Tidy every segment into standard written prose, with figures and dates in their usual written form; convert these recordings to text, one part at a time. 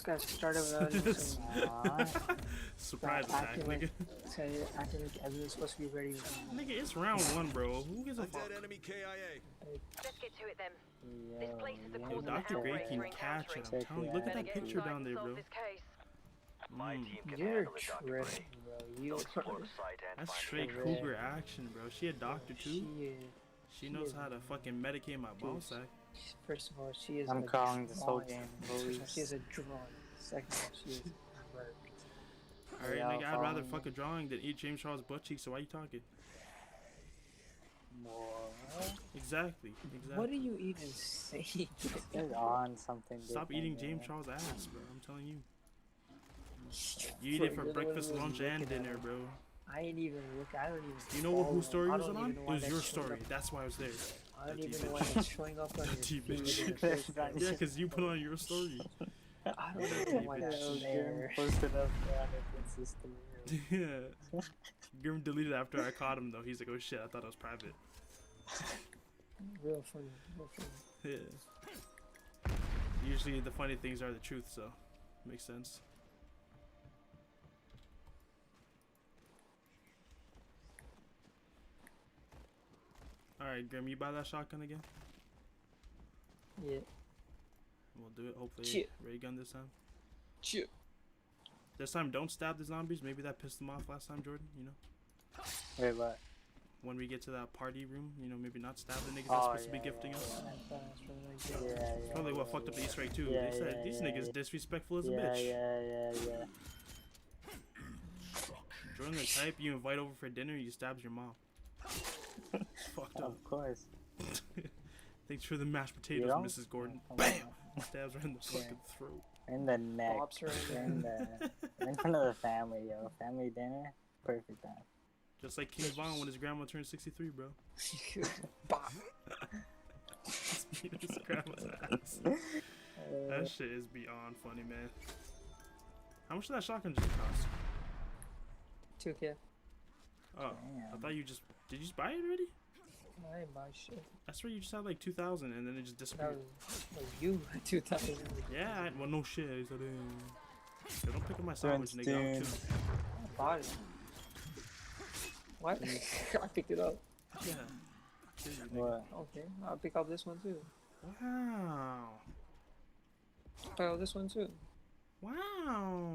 guy started without even saying Surprise attack, acting nigga. acting like everyone's supposed to be ready with him. Nigga, it's round one, bro. Who gives a fuck? enemy KIA. Let's get to it then. This Yo, place is the yeah, cause of Dr. the Gray outbreak can we're catch it. encountering. I'm telling you. Look at Better that get picture inside down and there, solve bro. this case. My team can You're handle it, Dr. Gray. tripping, bro. They'll explore the site and That's find straight the cougar action, bro. She a doctor too. She knows is- how to fucking medicate my ball sack. First of all, she is. I'm a calling this whole drawing. game. First of all, Bullies. she is a drawing. Second of all, she is murdered. Alright, Yeah, nigga, I'd rather following fuck a drawing than eat James Charles' butt cheeks, so why you talking? What? Exactly. What are you even saying? Get on something. Stop different, eating James man. Charles' ass, bro. I'm telling you. You eat it for You're the one breakfast, who was lunch, and looking at dinner, him. bro. I ain't even look. I don't even. You know what, follow whose story him. I was it don't on? even It know why was that's your showing story. up. That's why I was there. I don't That even T know why bitch. that's showing up on your T feed. bitch. in the first That's place. Yeah, because you put on your story. I don't even know why T that's bitch. there. Posted up on the system. Yeah. Grim deleted after I caught him, though. He's like, oh shit, I thought it was private. Real funny. Real funny. Yeah. Usually the funny things are the truth, so makes sense. Alright, Grim, you buy that shotgun again? Yeah. We'll do it, hopefully. Shit. Ray gun this time. Shit. This time, don't stab the zombies. Maybe that pissed them off last time, Jordan, you know? Wait, what? When we get to that party room, you know, maybe not stab the niggas that's Oh, supposed to be gifting us. Yeah, Probably what fucked up the Easter egg too. Yeah, They said yeah, these yeah, niggas yeah. disrespectful as a Yeah, bitch. yeah. Jordan the type you invite over for dinner, you stabs your mom. Fucked up. Of course. Thanks for the mashed potatoes, You don't? Mrs. Gordon. Come Bam! on. Stabs right in the fucking throat. In the neck. Pops her in In the in front of the family, yo. Family dinner. Perfect time. Just like King Von when his grandma turned 63, bro. Bop. Just beat his grandma's ass. That shit is beyond funny, man. How much did that shotgun just cost? 2K. Oh, I Damn. thought you just... Did you just buy it already? I ain't buy shit. I swear you just had like 2,000 and then it just That disappeared. was you. 2000. Yeah, well, no shit. I said, yo, don't pick up my sandwich, nigga. I'm Dude. too. I bought it. What? I picked it up. Yeah. Seriously, nigga. What? Okay, I'll pick up this one too. Wow. Pick up this one too. Wow.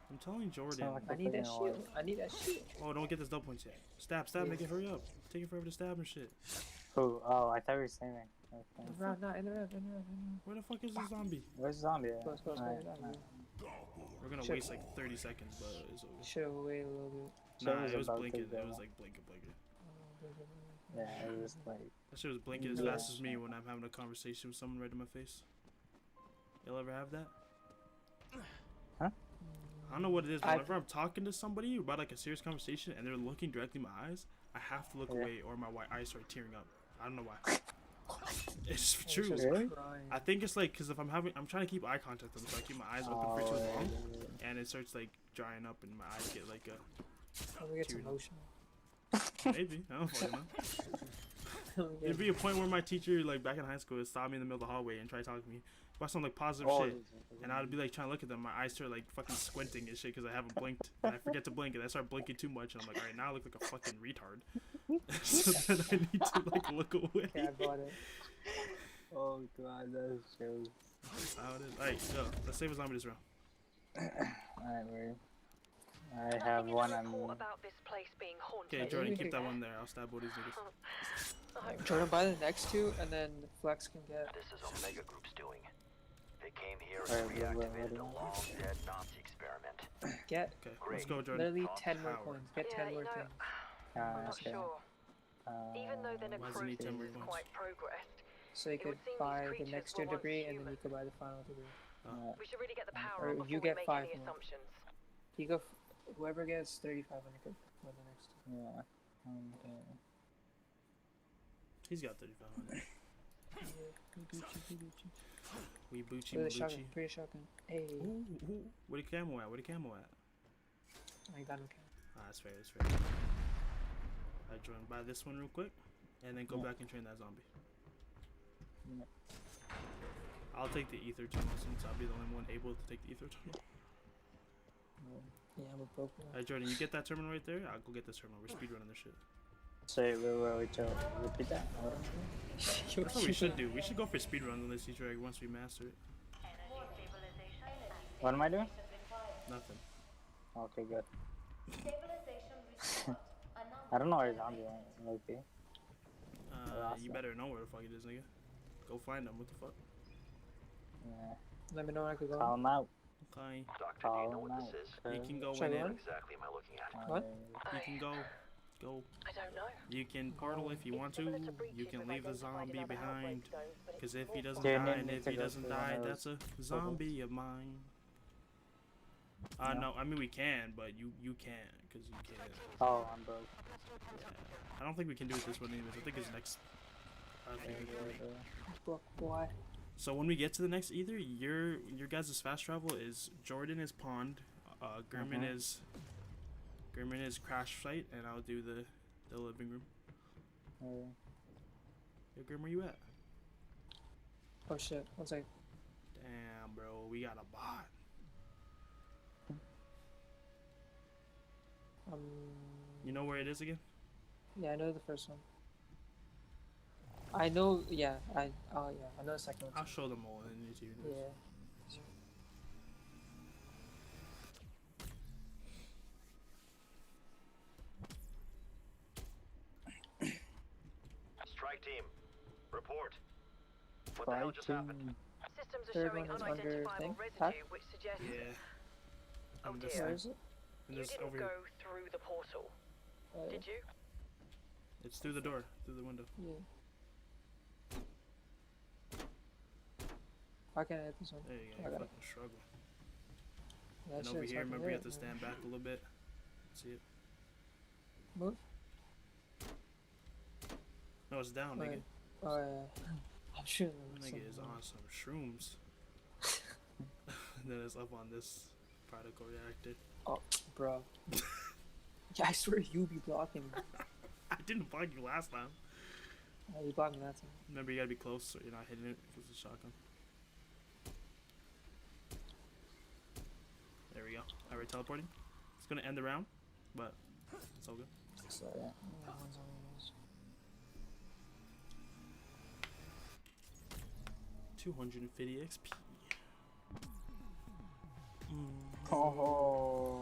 I'm telling Jordan. Sound like I need that Putting it shit. I need that shit. Oh, don't get this double points yet. Stab, Yeah. make it hurry up. Take it forever to stab and shit. Who? Oh, I thought we were saving. Okay. Right now, in the rev. Where the fuck is the zombie? Where's the zombie at? Close. Alright, We're gonna Shit. waste like 30 seconds, but it's over. Should have waited a little bit. Shit Nah, was it was about to blinking. It go. was like blinking. Yeah, it was like. That shit was blinking as Yeah. fast as me when I'm having a conversation with someone right in my face. Y'all ever have that? Huh? I don't know what it is. Whenever I'm talking to somebody about like a serious conversation and they're looking directly in my eyes, I have to look Yeah. away or my eyes start tearing up. I don't know why. It's I was true. just Really? crying. I think it's like because if I'm trying to keep eye contact with them, so I keep my eyes open for too long, and it starts like drying up and my eyes get like Let me get teared up. emotional. maybe I don't fucking know. There'd be a point where my teacher, like back in high school, would stop me in the middle of the hallway and try to talk to me about some like positive Oh, shit, and I'd be like trying to look at them. My eyes start like fucking squinting and shit because I haven't blinked. And I forget to blink, and I start blinking too much, and I'm like, all right, now I look like a fucking retard. So then I need to like look away. Okay, I bought it. Oh god, that shows. That's how it is. All right, go. Let's save a zombie this round. Alright, word. I have one on me. About this place being haunted. Okay, Jordan, we keep can- that one there. I'll stab all these niggas. Jordan, buy the next two, and then Flex can get. This is Omega Group's doing. They came here Alright, and what reactivated do a you want? long-dead Nazi experiment. Get Okay, let's go, Jordan. literally 10 more Power. coins. Get 10 more things. I'm not Okay. sure. Even though the Why does it need 10 more necrosis is coins? quite progressed, So you It could would seem these buy the creatures next were two once degree, and then human. you could buy the final degree. we should really get the power Or on before you we get make 5 any more. assumptions. You go. Whoever gets 3,500 could win the next two. Yeah. He's got 3,500. We Bucci, Pretty Bucci. shocking. Pretty shocking. Hey, Ooh, ooh. Where the camo at? Where the camo at? I got okay. Ah, that's fair, that's fair. Alright, Jordan, buy this one real quick, and then go Yeah. back and train that zombie. Yeah. I'll take the ether tunnel since I'll be the only one able to take the ether tunnel. Yeah, I'm a broken. Alright, Jordan, you get that terminal right there? I'll go get this terminal. We're speedrunning this shit. Say, wait, Joe. Repeat that. What? That's what we should do. We should go for speedruns on this Easter egg once we master it. What am I doing? Nothing. Okay, good. I don't know where zombie might be. You better know where the fuck it is, nigga. Go find them. What the fuck? Yeah. Let me know when I could go. Call him out. Okay. Doctor, do Call you know him what out. this is? You can go Should I in go it. in? What exactly am I looking at? What? You can go. Go. I don't know. You can portal if you want to. You can leave the zombie behind. Because if he doesn't Okay, die Nick and needs if to he go doesn't through die, one of that's a zombie of mine. No, I mean we can, but you can't. Because you can't. Oh, I'm broke. I don't think we can do it this one anyways. I think it's next. Broke boy. So when we get to the next either, your guys' fast travel is Jordan is pond, German is crash site, and I'll do the living room. Yo, Grim, where you at? Oh shit, one sec. Damn, bro, we got a bot. You know where it is again? Yeah, I know the first one. I know, yeah, I know the second one. I'll show them all in YouTube. Yeah. Strike team, report. What the hell just happened? Systems are Third showing one is under unidentifiable thing? residue, Huh? which suggests Yeah. Oh And this dear. Where side. is it? And you this didn't over go here. through the portal, did you? It's through the door, through the window. Yeah. Why can't I hit this one? There you I go. got it. Fucking struggle. That And over shit's here, fucking remember you have lit, to man. stand back a little bit. See it? Move? No, it's down, nigga. Right. Oh yeah. I'm shooting them. Nigga is on some shrooms. And then it's up on this particle reactor. Oh, bro. Yeah, I swear you be blocking me. I didn't block you last time. You blocked me that time. Remember, you gotta be close so you're not hitting it because it's a shotgun. There we go. Alright, we're teleporting. It's gonna end the round, but it's all good. So, yeah. Yeah, one's on those. 250 XP. Oh,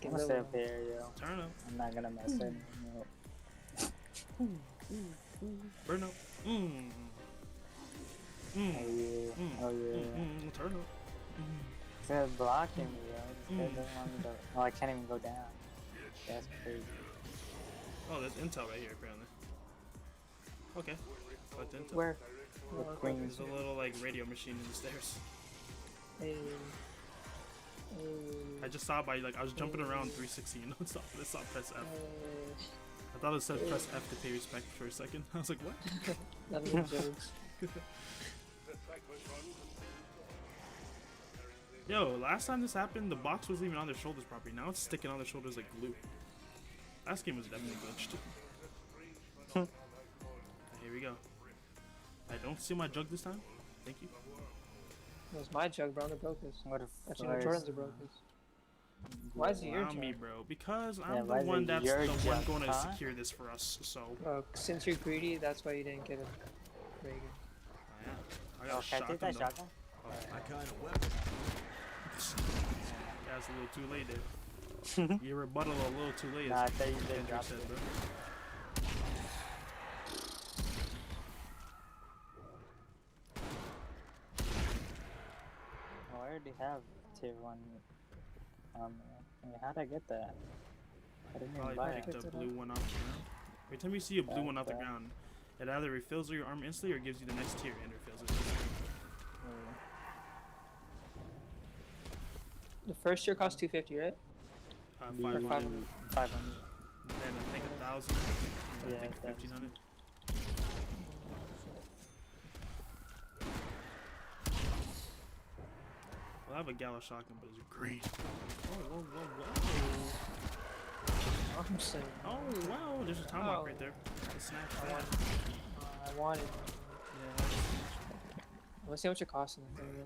I'm gonna stay up here, yo. Turn up. I'm not gonna mess it. No. Burn up. Oh yeah. Oh yeah. Turn up. This guy's blocking me, yo. This guy doesn't want me to. Oh, I can't even go down. That's crazy. Oh, there's intel right here, apparently. Okay. Collect intel. Where? The Oh, queen. There's a little, like, radio machine in the stairs. Hey. I just saw it by, like, I was jumping around 360 and non-stop, and I saw press F. I thought it said press F to pay respect for a second. I was like, what? Nothing jokes. Yo, last time this happened, the box wasn't even on their shoulders properly. Now it's sticking on their shoulders like glue. Last game was definitely glitched. Here we go. I don't see my jug this time. Thank you. It was my jug, bro. They broke this. What if Actually, no, Jordan's broke this. Why is it your Allow me, jug? bro. Because Yeah, I'm why the is one it that's your the one jug, going to huh? secure this for us. So Since you're greedy, that's why you didn't get it. Very good. I am. I got Oh, a can I take shotgun. that Though. shotgun? My kind of weapon. Yeah, it's a little too late there. Your rebuttal a little too late. Nah, I as thought you did Kendrick drop said, it. bro. Oh, I already have tier 1. How'd I get that? I didn't even Probably buy picked it. a blue one off the ground. Every time you see a blue one off the ground, it either refills your armor instantly or gives you the next tier and refills it. The first tier cost 250, right? 500. 500. 500. And I think 1,000. And Yeah, I think 1,000. 1,500. Well, I have a Gallo shotgun, but it's green. Oh, whoa. I'm saying. Oh, wow. There's a time lock right there. It's snatched that. I wanted. Let's see how much it costs. There we go.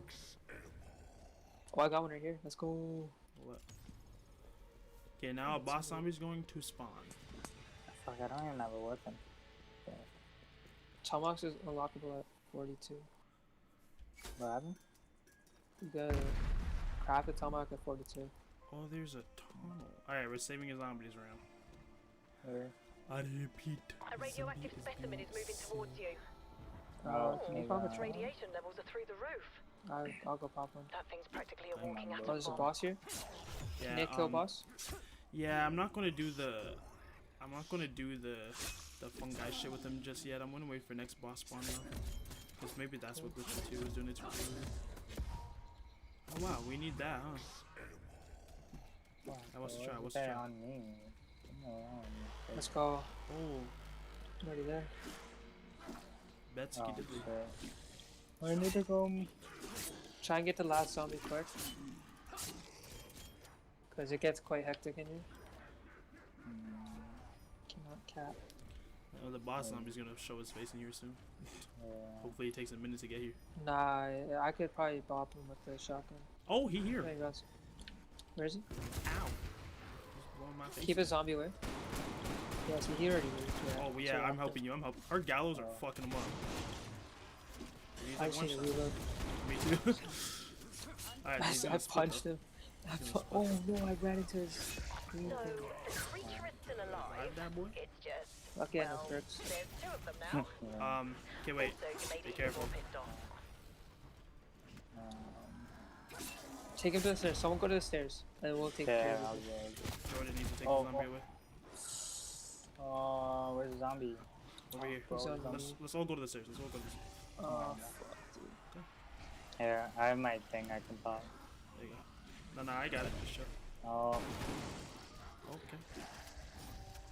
Oh, I got one right here. Let's go. What? Okay, now a boss zombie's going to spawn. Fuck, I don't even have a weapon. Tomahawks is unlockable at 42. What happened? You gotta craft a tomahawk at 42. Oh, there's a tunnel. Alright, we're saving a zombies round. Where? I repeat. A radioactive specimen is moving towards you. Can you maybe pop a not. trade? Radiation levels are through the roof. I'll go pop one. That thing's practically a walking Oh, atom Oh, there's a bomb. boss here. Yeah, Can Nick kill boss? Yeah, I'm not gonna do the the fungi shit with him just yet. I'm gonna wait for next boss spawn now. Cause maybe that's what Glitch 2 is doing it to earlier. Oh wow, we need that, huh? I was to try, what's the try? on me? Let's go. Oh, I'm already there. Betsy Oh, did shit. I need to go. Try and get the last zombie quick. Cause it gets quite hectic in here. Cannot cap. the boss zombie's gonna show his face in here soon. Hopefully it takes a minute to get here. Nah, I could probably bop him with the shotgun. Oh, he here. There he goes. Where is he? Ow. Just blowing my face. Keep a zombie away. Yeah, so he already moved. Yeah. Oh yeah, So I'm helping you. I'm helping. Our gallows are fucking him up. He's I like just one need to shot. reload. Me too. Alright, he's I gonna split punched though. him. He's gonna Oh no, I ran into his green So, thing. the creature is still alive. Revive that boy. It's just, Lucky I have well, bricks. there's two of them now. Okay, wait. So you may Be be careful. more pissed off. Take him to the stairs. Someone go to the stairs. And we'll take Yeah, care I'll of it. go. Jordan needs to take Oh, the zombie oh. away. Oh, where's the zombie? Over here. Who's on Let's all go to the stairs. Let's all go to the stairs. Oh, fuck, dude. Here, I have my thing I can pop. There you go. No, I got it. Just show. Oh, Okay.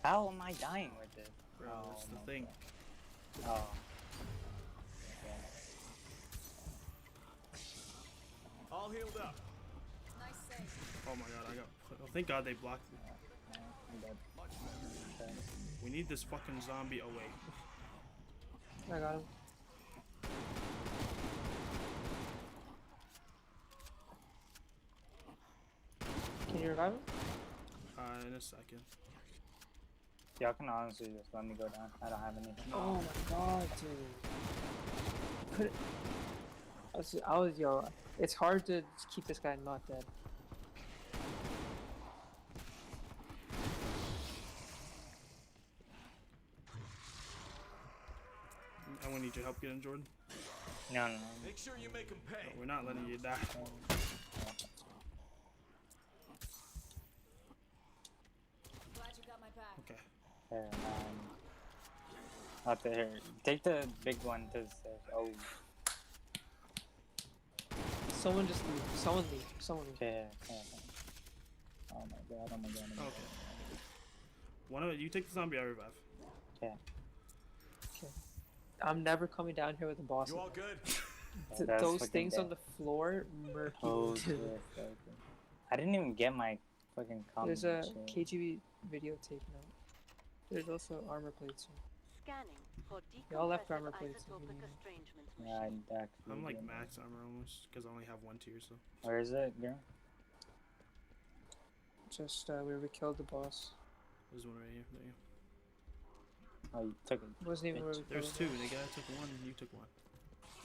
how am I dying with it? Bro, that's my the thing. God. Oh. All healed up. Oh my god, I got. Oh, thank god they blocked me. I'm dead. Okay. We need this fucking zombie away. I got him. Can you revive him? In a second. Y'all can honestly just let me go down. I don't have anything. Oh my god, dude. Could I was yo. It's hard to keep this guy not dead. I want need your help getting Jordan. No, no, no. Make sure you make them No, pay. we're not letting you die. Glad you got my back. Okay. Here, up there. Take the big one to the stairs. Oh, Someone just leave. Someone leave. Someone leave. okay. Oh my god, oh my god. Oh my Okay. One of you take the zombie, I revive. god. I'm never coming down here with a boss. You all good? Okay. That's Those fucking things dead. on the floor, murky. Oh, dude. shit, okay. I didn't even get my fucking comment. There's a shit. KGB videotape now. There's also armor plates here. Scanning for Y'all left decompressive armor plates if you isotopic need it. estrangement Yeah, I machine. actually. I'm like did. max armor almost, because I only have one tier, so. Where is it, girl? Just where we killed the boss. There's one right here. There you go. Oh, you took it. Wasn't even where we There's killed two. the The guy took one, and you took one.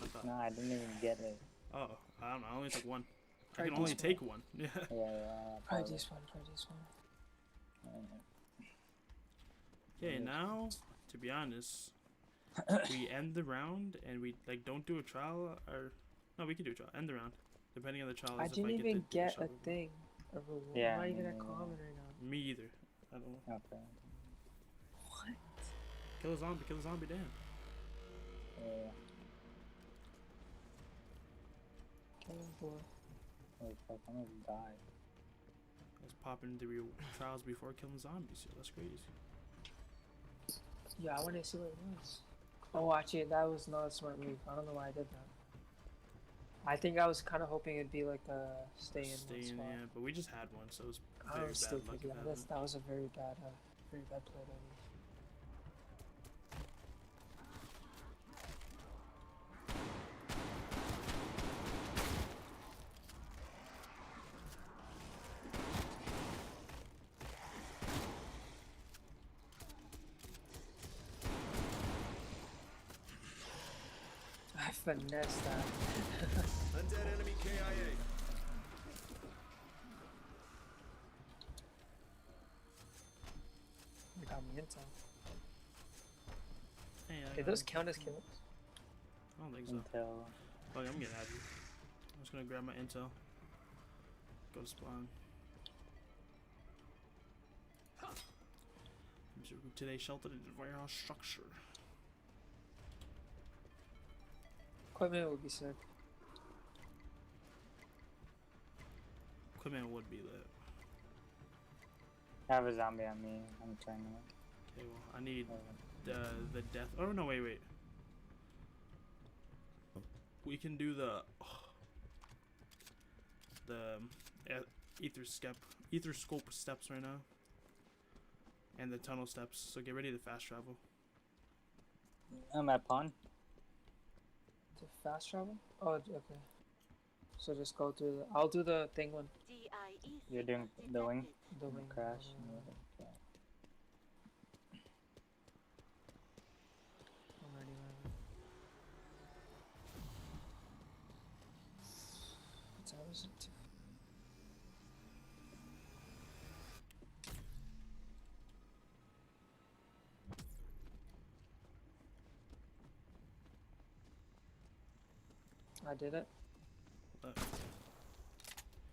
I thought. No, I didn't even get it. Oh, I don't know. I only took one. I Probably can only despawn. take one. Yeah. Yeah, Probably this one. Probably this one. Okay, now, to be honest, we end the round and we like don't do a trial or no, we can do a trial. End the round, depending on the trial. I is if didn't get even the get a shovel. thing. A reward. Yeah, I'm not me even at neither. common right now. Me either. I don't know. Okay. What? Kill a zombie. Kill a zombie. Damn. Yeah. Kill him, boy. Holy fuck, I'm gonna die. Let's pop into real trials before killing zombies. Yo, that's crazy. Yeah, I want to see what it was. Oh, actually, that was not a smart move. I don't know why I did that. I think I was kind of hoping it'd be like a stay in Stay one in, spot. yeah, but we just had one, so it was I very was bad stupid. luck. Yeah, if that that was a very bad play by me. finesse that. Undead enemy KIA. You got me intel. Hey, I Did got those him. count as kills? I don't think so. Until Fuck, I'm getting out of here. I'm just gonna grab my intel. Go to spawn. Today sheltered in the warehouse structure. Equipment would be sick. Equipment would be lit. I have a zombie on me. I'm turning it. Okay, well, I need the death. Oh no, wait. We can do the ether scope steps right now, and the tunnel steps. So get ready to fast travel. I'm at pawn. To fast travel? Oh, okay. So just go through the. I'll do the thing one. DIE You're doing the wing. The wing. Crash. I'm ready, man. What time is it? I did it.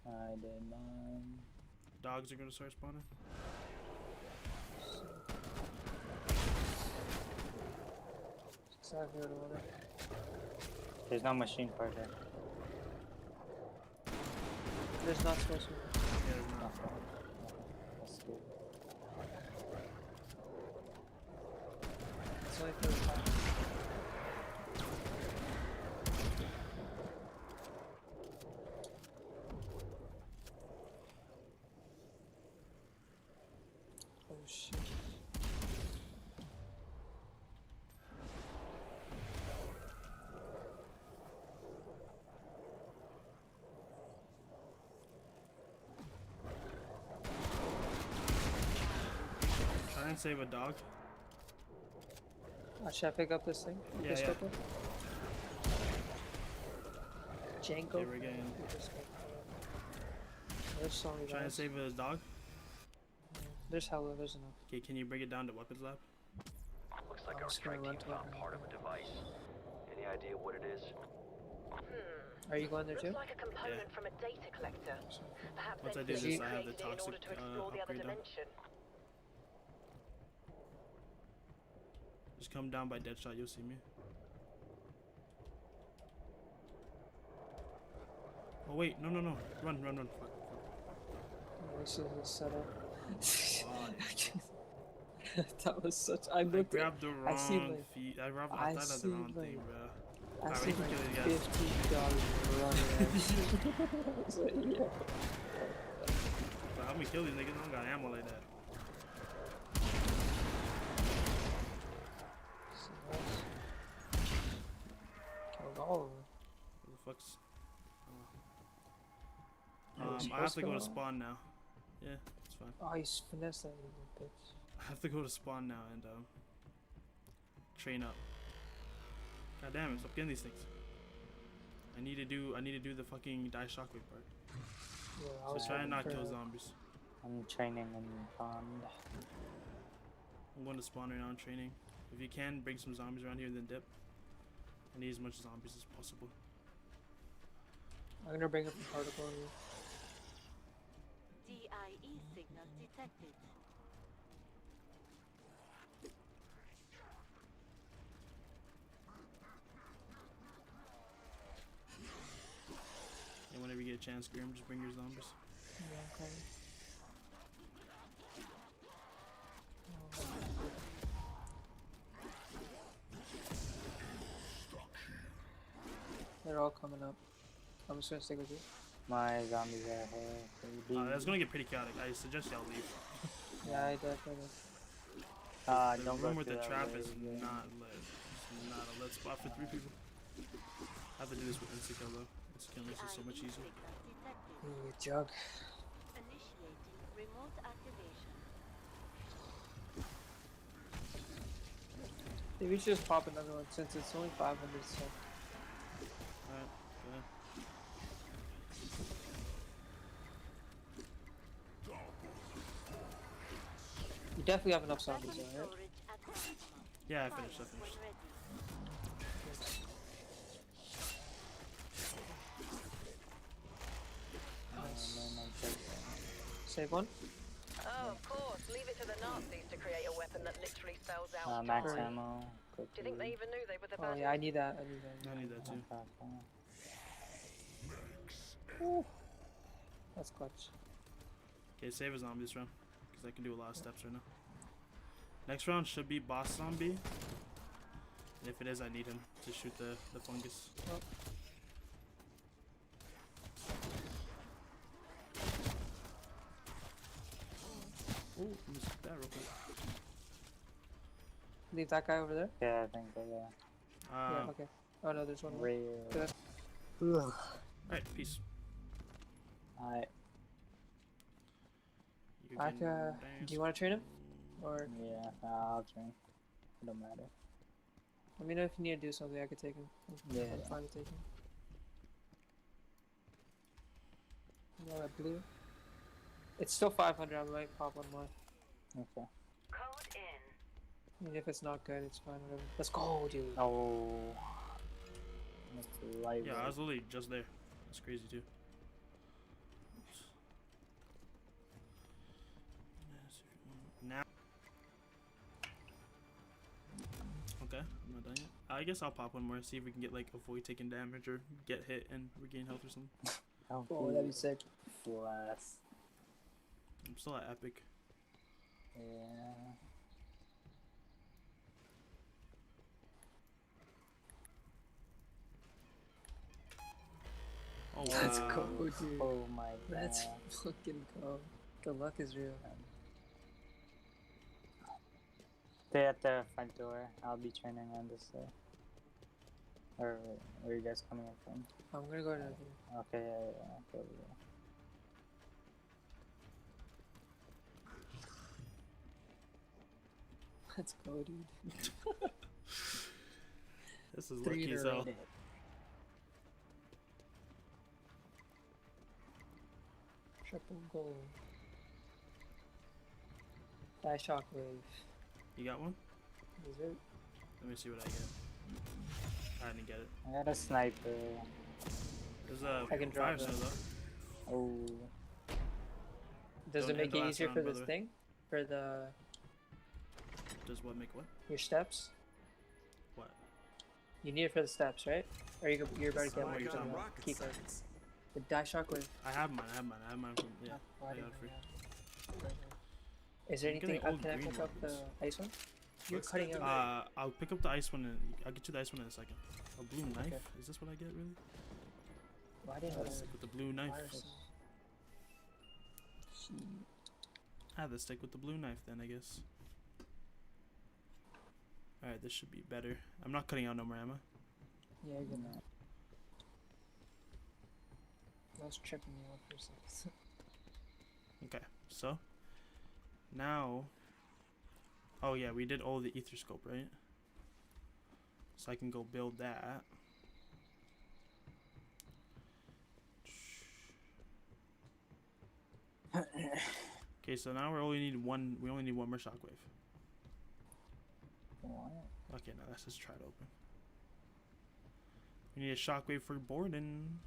I did mine. Dogs are gonna start spawning. Exactly what I wanted. There's no machine part there. There's not supposed to be. Yeah, there's not. That's good. It's only 35. Oh shit. Try and save a dog. Should I pick up this thing? Yeah, This yeah. couple? Janko? Okay, we're getting. There's so many Try and guys. save a dog. There's hella, there's enough. Okay, can you bring it down to weapons lab? Looks like I'm our just gonna strike run team to it found now. part of a device. Any idea what it is? Are you going there too? Looks like a component from a data collector. Perhaps Once I they do this, I have the created it in order toxic, to explore the other upgrade done. dimension. Just come down by Deadshot, you'll see me. Oh wait, no. Run. Fuck. This is a setup. Oh, That was such. I I looked at. grabbed the I see, wrong like- feet. I I thought I had the see, wrong like- thing, bro. I Alright, see we can like kill these guys. $15 running at me. I was like, yeah. But help me kill these niggas. I don't got ammo like that. Killed all of them. Who the fuck's? Are we I supposed have to go to to- spawn now. Yeah, it's fine. Oh, he's finessed that little bitch. I have to go to spawn now and train up. God damn it! Stop getting these things. I need to do the fucking die shockwave part. Yeah, I So was try and not hoping kill for- zombies. I'm training in pond. I'm going to spawn right now and training. If you can, bring some zombies around here and then dip. I need as much zombies as possible. I'm gonna bring up the particle on you. DIE signal detected. And whenever you get a chance, Grim, just bring your zombies. Yeah, I'm coming. They're all coming up. I'm just gonna stick with you. My zombies are here. That's gonna get pretty chaotic. I suggest y'all leave. Yeah, I definitely. The don't room go with the through that trap way, is yeah. not lit. It's not a lit spot for 3 people. I have to do this with insta-kill though. Insta-kill makes it so much easier. Signal detected. Ooh, jug. Initiating remote activation. Maybe we should just pop another one since it's only 500 stuff. definitely have enough zombies, Weapon though, right? storage at maximum. Yeah, I Fire finished. when ready. Save one. Oh, of course. Leave it to the Nazis to create a weapon that literally spells out Max Right. ammo. Do you think they even knew they were the Oh bad yeah, I need that. I need that. I need that too. That's clutch. Okay, save a zombie this round, because I can do a lot of steps right now. Next round should be boss zombie. And if it is, I need him to shoot the fungus. Oh. Oh, missed that real quick. Leave that guy over there. Yeah, I think so, yeah. Yeah. Okay. Oh no, there's one more. Rare. Alright, peace. Alright, You I can do dance. you want to train him, or yeah, I'll drink. It don't matter. let me know if you need to do something. I could take him. Yeah. I'm fine with taking him. You know that blue? It's still 500. I might pop one more. Okay. Code in. Even if it's not good, it's fine. Whatever. Let's go, dude. Oh. That's light. Yeah, I was literally just there. That's crazy too. Now. Okay, I'm not done yet. I guess I'll pop one more, see if we can get like avoid taking damage or get hit and regain health or something. Oh, that'd be sick. Blast. I'm still at epic. Yeah. Oh Let's wow. go, dude. Oh my god. Let's fucking go. The luck is real. Stay at the front door. I'll be training on this side. Or where are you guys coming in from? I'm gonna go to the Okay, yeah. Go over there. Let's go, dude. This is 3 lucky in as a hell. row. Triple goal. Die shockwave. You got one? Is it? Let me see what I get. I didn't get it. I got a sniper. There's a I can drop fire it. snow though. Oh. Does Don't it make end the it last easier round, for by this the way. thing? For the Does what make what? your steps? What? You need it for the steps, right? Or you're about to get What are one you for talking the about? key card. The die shockwave. I have mine. I have mine from yeah. Oh, I I got didn't it free. know that. Is there You can anything? get old Can I green pick up the ones. ice one? You're cutting out. I'll pick up the ice one. I'll get you the ice one in a second. A blue knife? Okay. Is this what I get really? Why didn't I? Stick with the blue knife. I have the stick with the blue knife then, I guess. Alright, this should be better. I'm not cutting out no more ammo. Yeah, you're good. That was tripping me out for a second. Okay, so now, oh yeah, we did all the ether scope, right? So I can go build that. Okay, so now we only need one. We only need one more shockwave. What? Okay, now let's just try to open. We need a shockwave for Borden.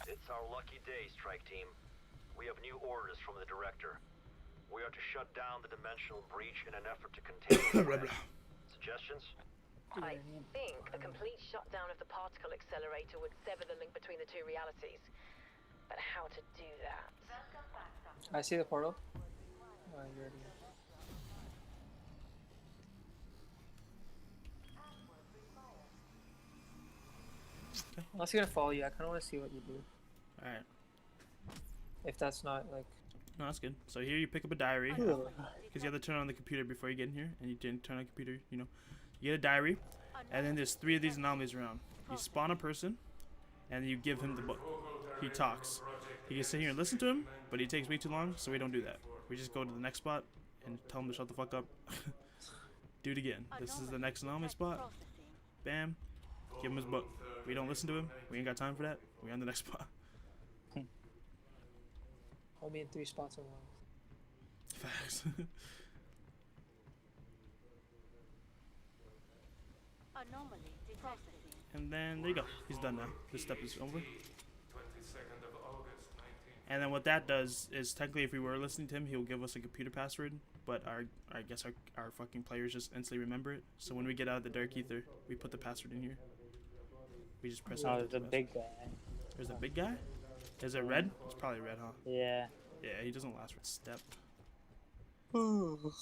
It's our lucky day, strike team. We have new orders from the director. We are to shut down the dimensional breach in an effort to contain the threat. Suggestions? I think a complete shutdown of the particle accelerator would sever the link between the two realities. But how to do that? I see the portal. Oh, you're already there. I'm also gonna follow you. I kind of want to see what you do. All right. If that's not like. No, that's good. So here you pick up a diary, Ugh. because you have to turn on the computer before you get in here, and you didn't turn on the computer. You know, you get a diary, and then there's 3 of these anomalies around. You spawn a person, and you give him the book. He talks. You can sit here and listen to him, but he takes way too long, so we don't do that. We just go to the next spot and tell him to shut the fuck up. Do it again. This is the next anomaly spot. Bam. Give him his book. We don't listen to him. We ain't got time for that. We on the next spot. Hold me in 3 spots at once. Facts. Anomaly processing. And then there you go. He's done now. This step is over. And then what that does is technically if we were listening to him, he'll give us a computer password, but I guess our fucking players just instantly remember it. So when we get out of the dark ether, we put the password in here. We just press Oh, enter there's a the password. big guy. There's a big guy? Is it red? It's probably red, huh? Yeah. Yeah, he doesn't last for a step. Ooh.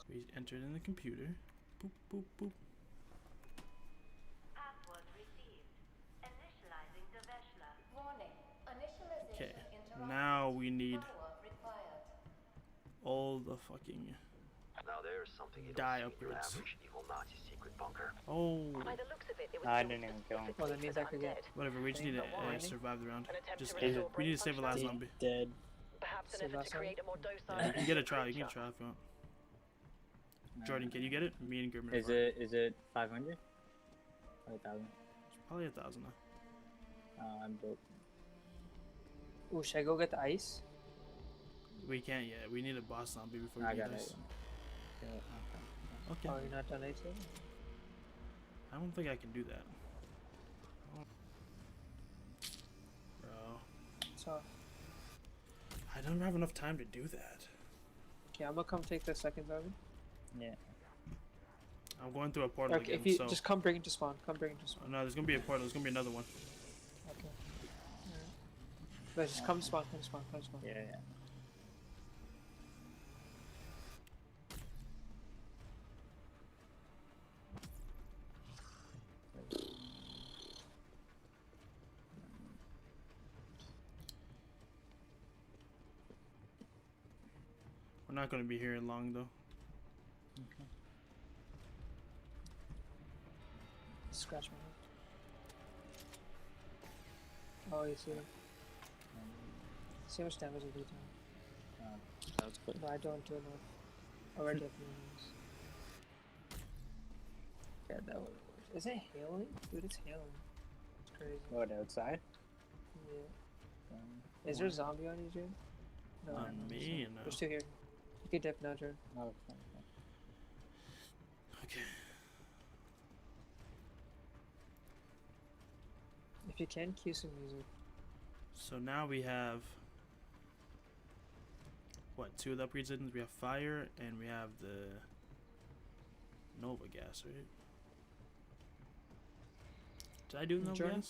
We entered in the computer. Boop, boop, boop. Password received. Initializing the Veshla. Warning. Initialization Okay, interrupted. now we need Follow-up required. all the fucking Now there's something you die don't see in your upgrades. average evil Nazi secret bunker. Oh, By the looks of it, it was I built didn't even kill him. Well, that means I could get. whatever. We just need to Warning. survive the round. An attempt Just to restore we need to brain save a last He's zombie. dead. Perhaps an So effort that's to create a more docile. Yeah, you can get a trial. You can get a creature. trial if you want. Jordan, can you get it? Me and Grimmer. Is it 500? Or 1,000? Probably 1,000 now. I'm broke. Ooh, should I go get the ice? We can't yet. We need a boss zombie before we I get got this. it. Yeah, okay. Okay. Oh, you're not done ice yet? I don't think I can do that. Bro, So, I don't have enough time to do that. okay, I'm gonna come take the second zombie. Yeah. I'm going through a portal Okay, again, if you so... just come bring it to spawn. Come bring it to spawn. Oh, no, there's gonna be a portal. There's gonna be another one. Okay. Alright. But just come spawn, come spawn, come spawn. Yeah. We're not gonna be here long though. Scratch my head. Oh, you see it. See how much damage I do to him. That was quick. But I don't do enough. Already have millions. Yeah, that one. Is it hailing? Dude, it's hailing. It's crazy. What, outside? Yeah. Is there a zombie on you, Jade? No, On no, me, there's not. no. There's two here. You can dip now, Jade. Oh, okay. Okay. If you can, cue some music. So now we have... What, 2 of the upgrades in? We have fire, and we have the... Nova gas, right? Did I do the Nova Jordan?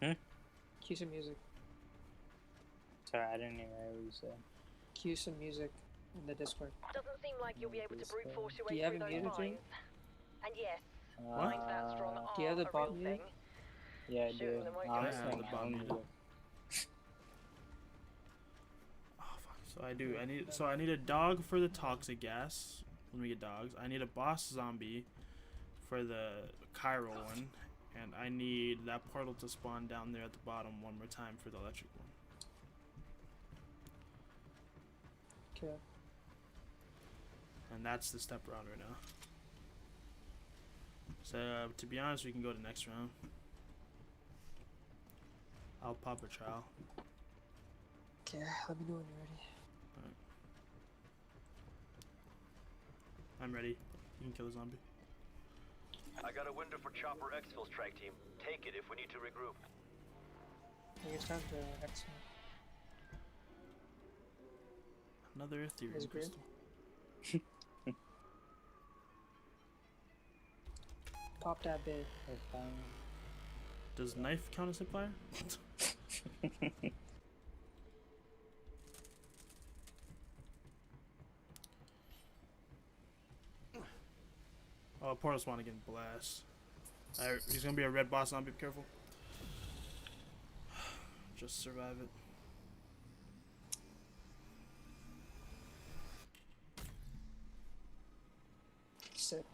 gas? Cue some music. Sorry, I didn't even hear what you said. Cue some music in the Discord. Doesn't seem like you'll be able to brute force your Do way you have through it those muted, Jane? mines. And yes, What? mines that strong are do you have the a bot real muted? thing. Yeah, I do. Shooting them won't I get have us the any. bomb muted. Oh fuck. So I do. I need a dog for the toxic gas when we get dogs. I need a boss zombie for the chiral one. And I need that portal to spawn down there at the bottom one more time for the electric one. Okay. And that's the step round right now. So to be honest, we can go to next round. I'll pop a trial. Okay, let me know when you're ready. I'm ready. You can kill the zombie. I got a window for Chopper Exfil strike team. Take it if we need to regroup. I think it's time to X. Another ethereal Is it green? crystal. Pop that bit. Does knife count as hip fire? Oh, portal spawn again. Blast. Alright, he's gonna be a red boss zombie. Be careful. Just survive it. Sick.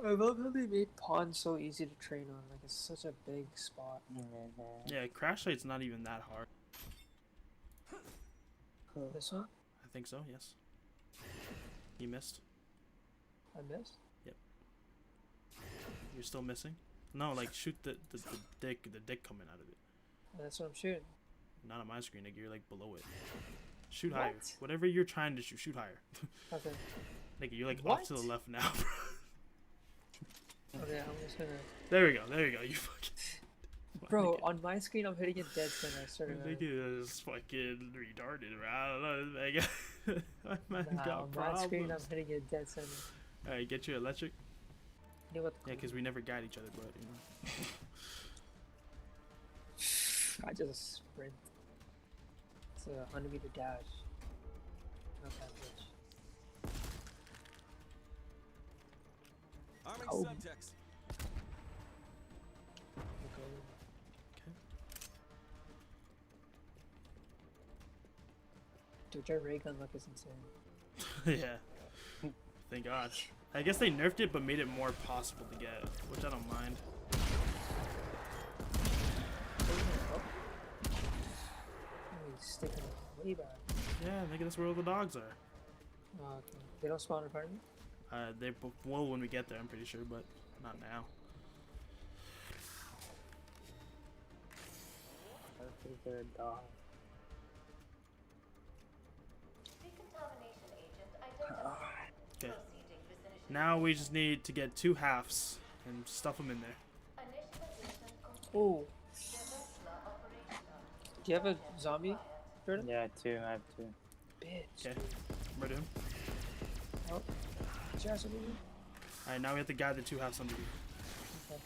I love how they made pawns so easy to train on. Like, it's such a big spot. Yeah, crash light's not even that hard. This one? I think so. Yes. He missed. I missed? Yep. You're still missing? No, like shoot the dick coming out of it. That's what I'm shooting. Not on my screen, nigga. You're like below it. Shoot higher. What? Whatever you're trying to shoot, shoot higher. Okay. Nigga, you're like What? off to the left now, bro. Okay, I'm just gonna. There we go. There you go. You fucking. Bro, on my screen, I'm hitting it dead center. I swear to God. Nigga is fucking retarded, bro. I don't know. Nigga. Man Nah, got on problems. my screen, I'm hitting it dead center. Alright, get you electric. You know what? Yeah, because we never guide each other, but you know. I just sprint. It's a 100-meter dash. Not that bitch. Arming Oh. subjects. Okay. Dude, your ray gun look is insane. Yeah. Thank God. I guess they nerfed it, but made it more possible to get, which I don't mind. Oh, he's sticking way back. Yeah, nigga, that's where all the dogs are. Oh, okay. They don't spawn in front of me? They will when we get there, I'm pretty sure, but not now. I think they're a dog. Decontamination agent identified. Okay. Proceeding vicinity. Now we just need to get 2 halves and stuff them in there. Initialization complete. Oh, Devesla operational. do you have a zombie, Jordan? Yeah, 2. I have 2. Bitch. Okay. Murder him. Oh, is your ass over here? Alright, now we have to guide the 2 halves under you. Okay.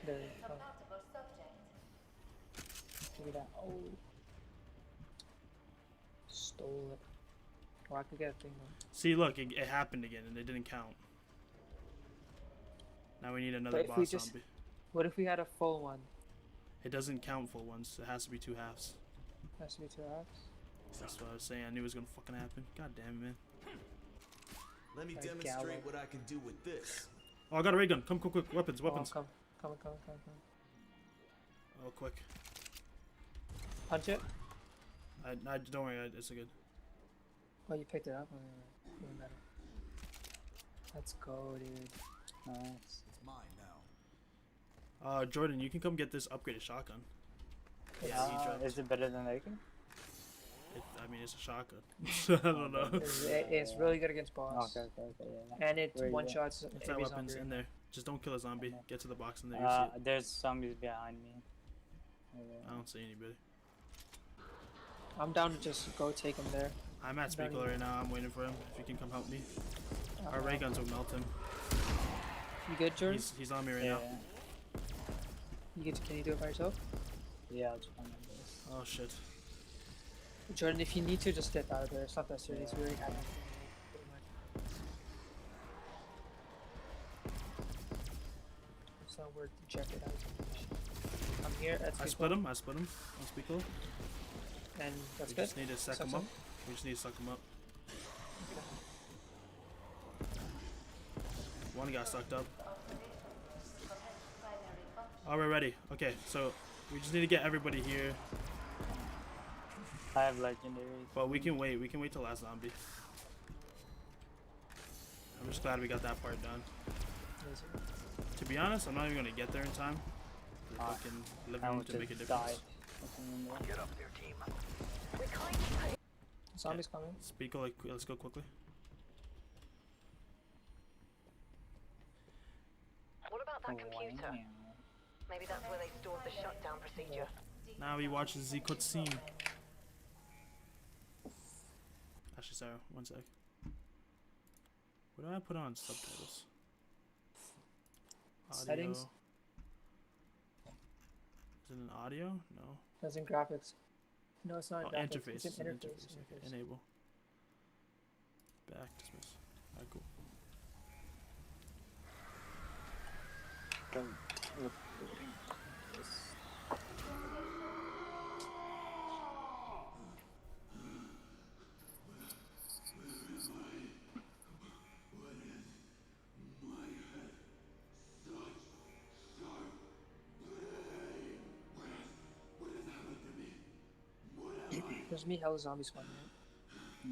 There we go. Compatible subject. Give me that. Oh. Stole it. Oh, I could get a thing though. See, look, it happened again and it didn't count. Now we need another But if we boss just- zombie. What if we had a full one? It doesn't count full ones. It has to be 2 halves. Has to be 2 halves. That's what I was saying. I knew it was gonna fucking happen. God damn it, man. Let me Like demonstrate Gallo. what I can do with this. Oh, I got a ray gun. Come, quick, quick. Weapons, weapons. Oh, come. Oh, quick. Punch it. I don't worry. It's a good. Oh, you picked it up. Even better. Let's go, dude. Nice. It's mine now. Jordan, you can come get this upgraded shotgun. Yeah, he dropped. Is it better than Aiken? I mean, it's a shotgun. I don't know. It's really good against boss. Okay, yeah. And it Where you one at? shots It's that every weapons zombie. in there. Just don't kill a zombie. Get to the box in there. You see it. There's zombies behind me. I don't see anybody. I'm down to just go take him there. I'm at Don't Speakle even- right now. I'm waiting for him. If you can come help me. Our ray guns will melt him. You good, Jordan? He's on me right Yeah, now. Can you do it by yourself? yeah, I'll try my best. Oh shit. Jordan, if you need to, just step out of there. It's not that serious. We already have it. It's not worth jeopardizing. I'm here at I Speakle, split him. On Speakle. and that's We good. just need to suck Suck him up. him? We just need to suck him up. One got sucked up. Oh, we're ready. Okay, so we just need to get everybody here. I have legendaries. But we can wait. We can wait till last zombie. I'm just glad we got that part done. Easy. To be honest, I'm not even gonna get there in time. For Ah, fucking living I room will to make a just die. difference. Get up there, team. Zombies coming. Speakle, like, let's go quickly. What about that computer? Maybe that's where they stored the shutdown procedure. Now we watch the cutscene. Actually, sorry, one sec. What do I put on subtitles? Audio. Settings. Is it an audio? No. That's in graphics. No, it's not Oh, graphics. interface. It's It's an an interface. interface. Okay. Enable. Back. Dismiss. Alright, cool. There's me hella zombies spawning. Right?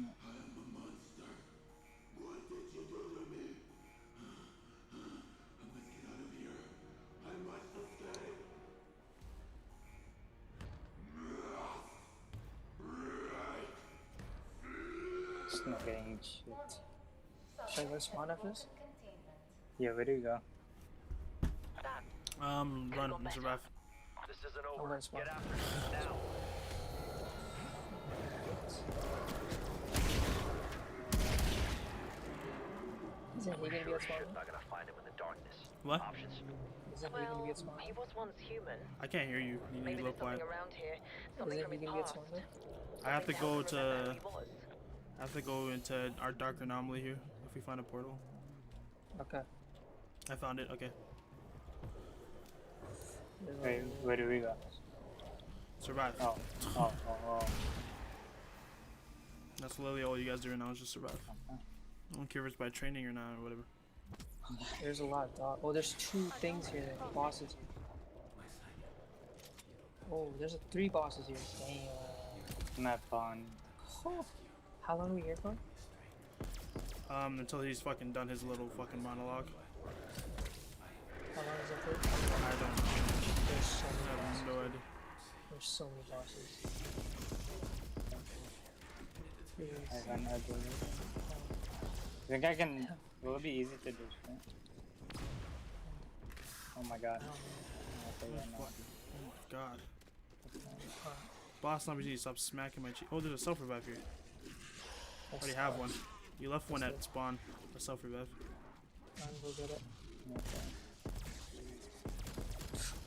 Just not getting shit. Should I go spawn after this? Containment. Yeah, where do you go? Run and survive. This isn't I'm over. gonna spawn. Get after it now. Isn't he gonna be Sure at as spawn? shit not gonna find him in the darkness. What? Options. Isn't he gonna be at spawn? He was once human. I can't hear you. You need Maybe to look there's something quiet. around here. Something Isn't from he his gonna be at past. spawn then? I have to Something go help him remember to. who he was. I have to go into our dark anomaly here. If we find a portal. Okay. I found it. Okay. Wait, where do we go? Survive. Oh. That's literally all you guys do right now is just survive. I don't care if it's by training or not or whatever. There's a lot of dogs. Oh, there's 2 things here. Bosses. Oh, there's 3 bosses here. Damn. Not fun. Oh. How long are we here for? Until he's fucking done his little fucking monologue. How long is it for? I don't know. There's so I many have bosses. no idea. There's so many bosses. I run out of it. I think I can. Will it be easy to do? Right? Oh my god. Okay, yeah, no. Oh my god. Boss zombies need to stop smacking my cheek. Oh, there's a self revive here. I already have one. You left one at spawn. A self revive. I'm gonna go get it. Okay.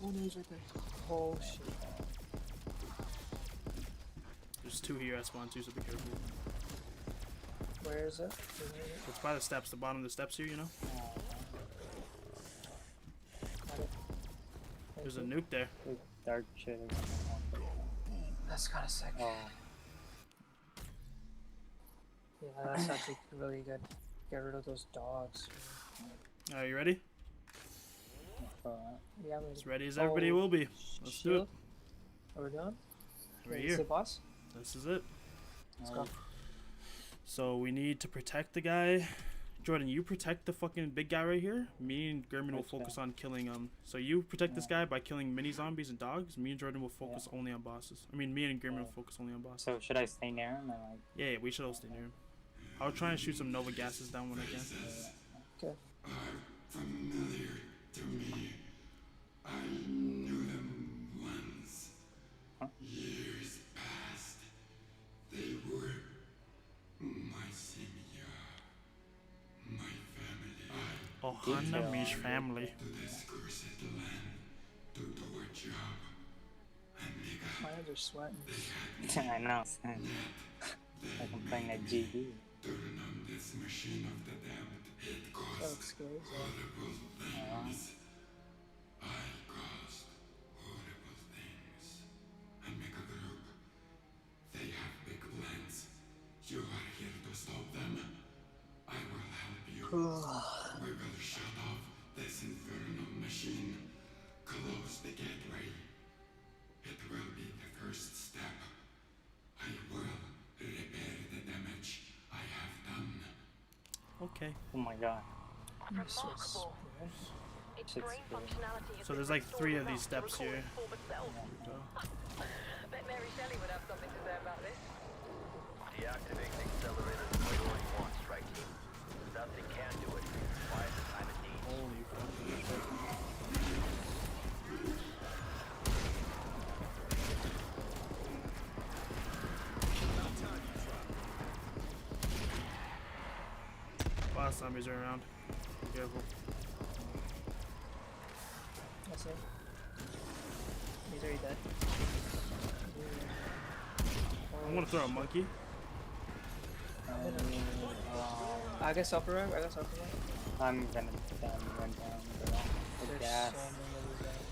Oh no, he's right there. Oh shit. There's 2 here at spawn too, so be careful. Where is it? It's by the steps, the bottom of the steps here, you know? Got it. There's a nuke there. This dark shit is. That's kind of sick. Oh. Yeah, that's actually really good. Get rid of those dogs. Are you ready? Yeah, I'm As ready as everybody will be. Let's do it. Are we done? We're Is here. the boss? This is it. Let's go. So we need to protect the guy. Jordan, you protect the fucking big guy right here. Me and German will Which focus guy? on killing So you protect this guy by killing mini zombies and dogs. Me and Jordan will focus only on bosses. I mean, me and German will focus only on bosses. So should I stay near him and like? Yeah, we should all stay near him. I'll try and shoot some Nova gases down when I can. Okay. Familiar to me. I knew them once. Years past. They were my simya, my family. Ohana Mish family. To this cursed land, to do a job. And nigga, My hands are sweating. I know. Like I'm playing at GD. turn on this machine of the damned. It That caused looks scary. So. horrible things. I caused horrible things. And make a group. They have big plans. You are here to stop them. I will help you. We will shut off this infernal machine. Close the gateway. It will be the first step. I will repair the damage I have done. Okay. Oh my god. Remarkable. Its Shit's brain cool. functionality has So been there's like restored 3 of enough these to steps recall here. its former self. Bet Mary Shelley would have something to say about this. Deactivate the accelerator is priority 1, strike team. Nothing can do it. Why is the time it needs? Holy fucking shit. Boss zombies are around. Be careful. That's it. He's already dead. I'm gonna throw a monkey. I got self revive. I got self revive. I'm gonna run down the There's gas. so many of these guys.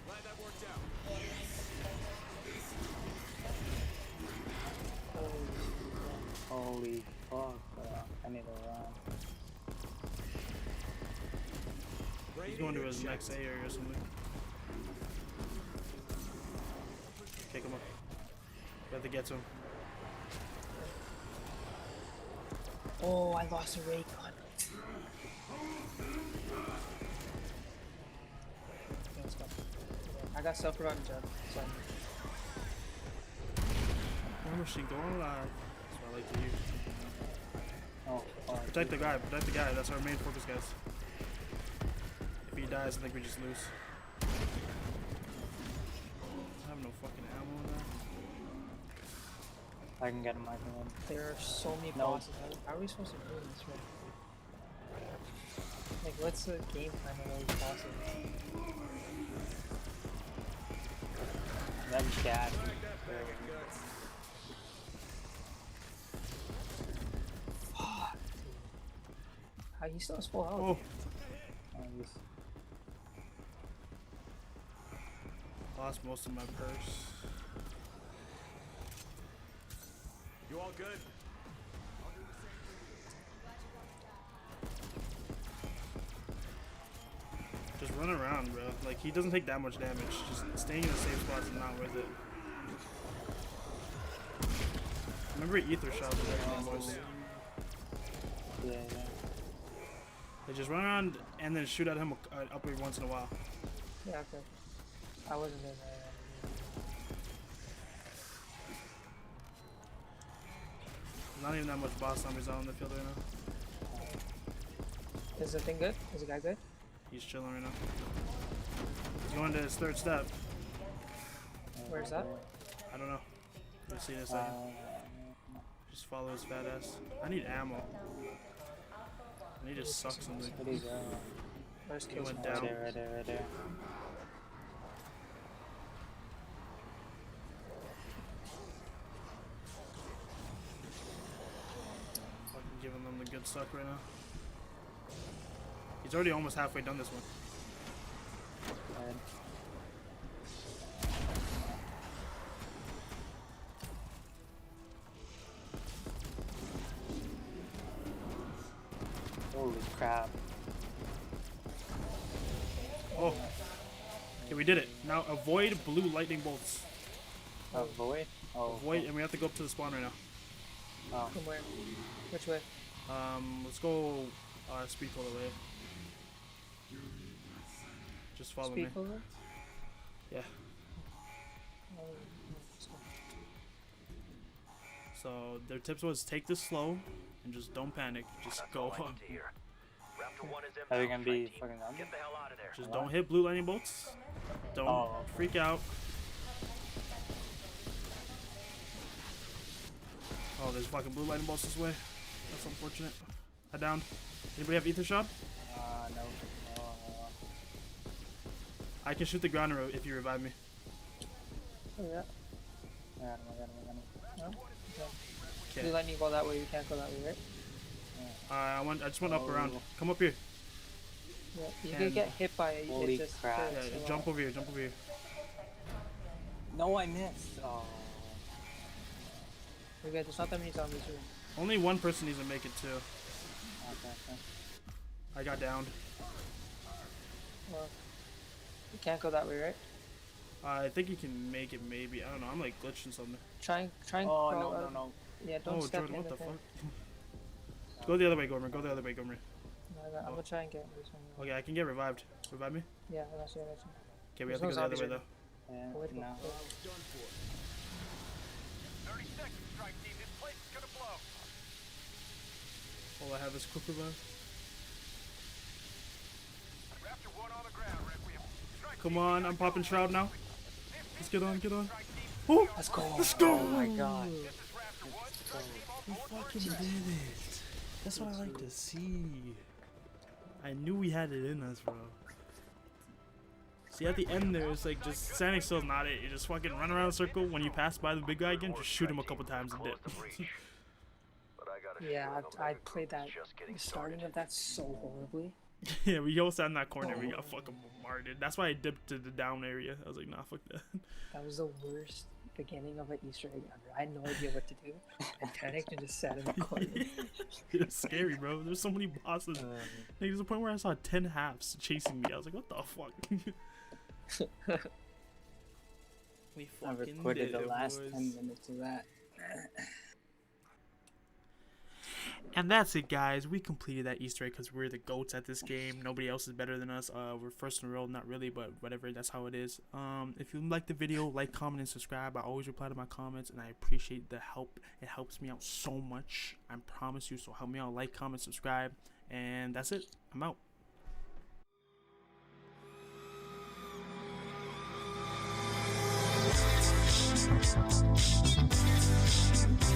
Glad that worked out. Holy fuck, bro. I need to run. He's going to his next A area or something. Kick him up. We have to get to him. Oh, I lost a ray gun. got self-run, Jeff. So, Machine, go on live. That's what I like to use. Oh, fuck. Protect the guy, protect the guy. That's our main focus, guys. If he dies, I think we just lose. I have no fucking ammo in that. I can get him, I can get him. there are so many No. bosses. How are we supposed to do this, right? Like, what's the game plan of those bosses? Them cat. How he still has full health? Oh, He's lost most of my purse. You all good? Just run around, bro. Like, he doesn't take that much damage. Just staying in the safe spots is not worth it. Remember ether shots with everyone, boys. yeah. They just run around and then shoot at him upward once in a while. Yeah, okay. I wasn't in there. Not even that much boss zombies out on the field right now. Is the thing good? Is the guy good? He's chilling right now. He's going to his third step. Where's that? I don't know. You'll see in a second. Just follow his fat ass. I need ammo. I need to suck something. Where do you go? Where's He kills? went Right down. there, right there, right there. Fucking giving them the good suck right now. He's already almost halfway done this one. Right. Holy crap. Oh. Okay, we did it. Now avoid blue lightning bolts. Avoid? Oh. Avoid, and we have to go up to the spawn right now. Oh. From where? Which way? Let's go speed polar way. Just follow me. Speed over? Yeah. Oh, let's go. So their tips was take this slow and just don't panic. Just That's go all I up. need to hear. Raptor 1 is Are they inbound, gonna be strike team. fucking zombies? Get the hell out of there. Just don't hit blue lightning bolts. Don't Oh. freak out. Oh, there's fucking blue lightning bolts this way. That's unfortunate. I downed. Anybody have ether shot? No. I can shoot the ground if you revive me. Oh, yeah. I got him. No? Okay. Okay. You let me go that way, you can't go that way, right? I just went up Oh. around. Come up here. Yeah. You And- can get hit by it. Holy just crap. hurts Yeah, a lot. jump over here. Jump over here. No, I missed. Oh. We're good. There's not that many zombies here. Only one person needs to make it too. Okay. I got downed. Well, you can't go that way, right? I think you can make it maybe. I don't know. I'm like glitching something. Try and Oh, crawl no. out. Yeah, don't Oh, step Jordan, in what the thing. fuck? Go the other way, Gomer. Go the other way, Gomer. No, I'm gonna try and get this one. Okay, I can get revived. Revive me? Yeah, I got you. Okay, we There's have to no go the other way zombies though. Yeah, Go with me. no. 30 seconds, strike team. This place is gonna blow. All I have is quick revive. Raptor 1 on the ground, Requiem. Strike Come team, on, we I'm gotta popping go. shroud now. Let's get on, get on. Strike team, Oh, Let's go. let's go. Oh my god. this is Raptor 1. Strike team on We board. fucking did it. That's what I like to see. I knew we had it in us, bro. See, at the end there, it's like just standing still's not it. You just fucking run around in a circle. When you pass by the big guy again, just shoot him a couple times and dip. Close the breach. But I gotta Yeah, assure them I that played that. just getting The starting started. of that so horribly. Yeah, we all sat in that corner. We got fucking bombarded. That's why I dipped to the down area. I was like, nah, fuck that. That was the worst beginning of an Easter egg ever. I had no idea what to do. I panicked and just sat in the corner. It's scary, bro. There's so many bosses. Like, there's a point where I saw 10 halves chasing me. I was like, what the fuck? We I fucking recorded did the it, last boys. 10 minutes of that. And that's it, guys. We completed that Easter egg because we're the GOATs at this game. Nobody else is better than us. We're first in the world, not really, but whatever. That's how it is. If you like the video, like, comment, and subscribe. I always reply to my comments, and I appreciate the help. It helps me out so much. I promise you. So help me out. Like, comment, subscribe, and that's it. I'm out. Thank you.